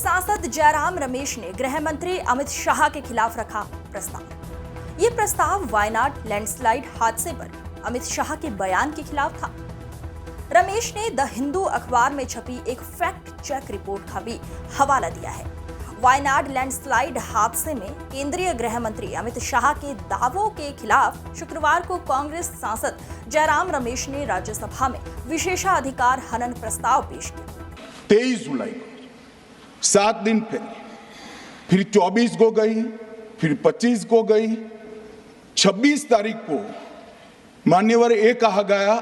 सांसद जयराम रमेश ने गृह मंत्री अमित शाह के खिलाफ रखा प्रस्ताव। ये प्रस्ताव वायनाड लैंडस्लाइड हादसे पर अमित शाह के बयान के खिलाफ था। रमेश ने द हिंदू अखबार में छपी एक फैक्ट चेक रिपोर्ट का भी हवाला दिया है। वायनाड लैंडस्लाइड हादसे में केंद्रीय गृह मंत्री अमित शाह के दावों के खिलाफ शुक्रवार को कांग्रेस सांसद जयराम रमेश ने राज्यसभा में विशेषाधिकार हनन प्रस्ताव पेश किया। 23 जुलाई को 7 दिन फिर 24 को गई, फिर 25 को गई, 26 तारीख को मान्यवर ये कहा गया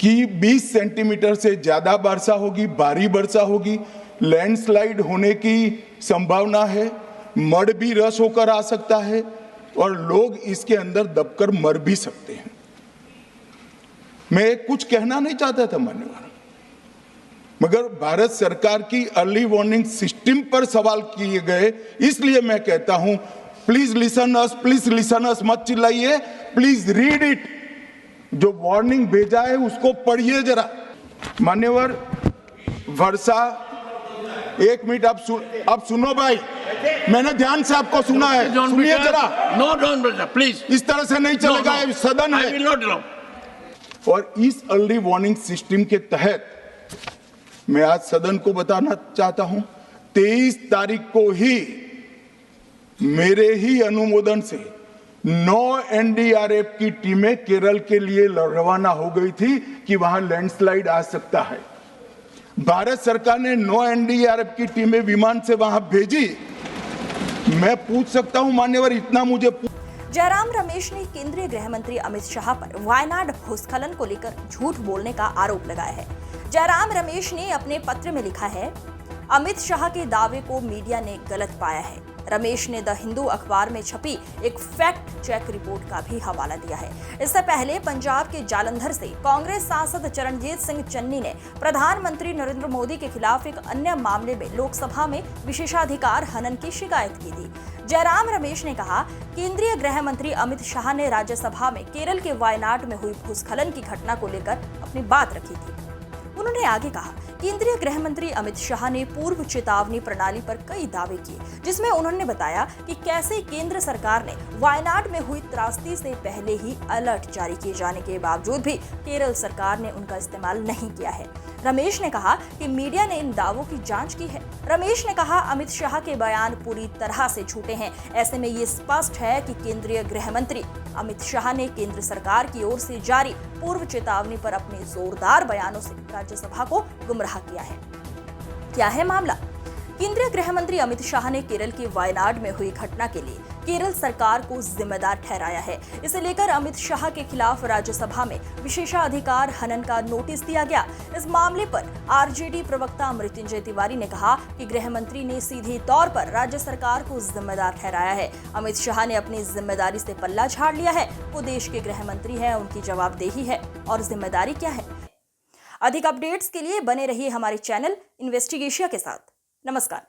कि 20 सेंटीमीटर से ज्यादा वर्षा होगी, भारी वर्षा होगी, लैंडस्लाइड होने की संभावना है, मड भी रस होकर आ सकता है और लोग इसके अंदर दबकर मर भी सकते हैं। मैं कुछ कहना नहीं चाहता था मान्यवर, मगर भारत सरकार की अर्ली वार्निंग सिस्टम पर सवाल किए गए, इसलिए मैं कहता हूं प्लीज लिसन अस, मत चिल्लाइए, प्लीज रीड इट। जो वार्निंग भेजा है उसको पढ़िए जरा। मान्यवर, वर्षा, एक मिनट, अब सुनो भाई, मैंने ध्यान से आपको सुना है, सुनिए जरा। नो प्लीज, इस तरह से नहीं चलेगा, सदन है। और इस अर्ली वार्निंग सिस्टम के तहत मैं आज सदन को बताना चाहता हूं, 23 तारीख को ही मेरे ही अनुमोदन से 9 एनडीआरएफ की टीमें केरल के लिए रवाना हो गई थी कि वहां लैंडस्लाइड आ सकता है। भारत सरकार ने 9 एनडीआरएफ की टीमें विमान से वहां भेजी। मैं पूछ सकता हूं मान्यवर, इतना मुझे जयराम रमेश ने केंद्रीय गृह मंत्री अमित शाह पर वायनाड भूस्खलन को लेकर झूठ बोलने का आरोप लगाया है। जयराम रमेश ने अपने पत्र में लिखा है, अमित शाह के दावे को मीडिया ने गलत पाया है। रमेश ने द हिंदू अखबार में छपी एक फैक्ट चेक रिपोर्ट का भी हवाला दिया है। इससे पहले पंजाब के जालंधर से कांग्रेस सांसद चरणजीत सिंह चन्नी ने प्रधानमंत्री नरेंद्र मोदी के खिलाफ एक अन्य मामले में लोकसभा में विशेषाधिकार हनन की शिकायत की थी। जयराम रमेश ने कहा, केंद्रीय गृह मंत्री अमित शाह ने राज्यसभा में केरल के वायनाड में हुई भूस्खलन की घटना को लेकर अपनी बात रखी थी। उन्होंने आगे कहा, केंद्रीय गृह मंत्री अमित शाह ने पूर्व चेतावनी प्रणाली पर कई दावे किए, जिसमें उन्होंने बताया कि कैसे केंद्र सरकार ने वायनाड में हुई त्रासदी से पहले ही अलर्ट जारी किए जाने के बावजूद भी केरल सरकार ने उनका इस्तेमाल नहीं किया है। रमेश ने कहा कि मीडिया ने इन दावों की जांच की है। रमेश ने कहा, अमित शाह के बयान पूरी तरह से झूठे हैं। ऐसे में ये स्पष्ट है कि केंद्रीय गृह मंत्री अमित शाह ने केंद्र सरकार की ओर से जारी पूर्व चेतावनी पर अपने जोरदार बयानों से राज्यसभा को गुमराह किया है। क्या है मामला? केंद्रीय गृह मंत्री अमित शाह ने केरल के वायनाड में हुई घटना के लिए केरल सरकार को जिम्मेदार ठहराया है। इसे लेकर अमित शाह के खिलाफ राज्यसभा में विशेषाधिकार हनन का नोटिस दिया गया। इस मामले पर आरजेडी प्रवक्ता मृत्युंजय तिवारी ने कहा कि गृह मंत्री ने सीधे तौर पर राज्य सरकार को जिम्मेदार ठहराया है। अमित शाह ने अपनी जिम्मेदारी से पल्ला झाड़ लिया है। वो देश के गृह मंत्री हैं, उनकी जवाबदेही है और जिम्मेदारी क्या है। अधिक अपडेट्स के लिए बने रहिए हमारे चैनल इन्वेस्टिगेशिया के साथ। नमस्कार।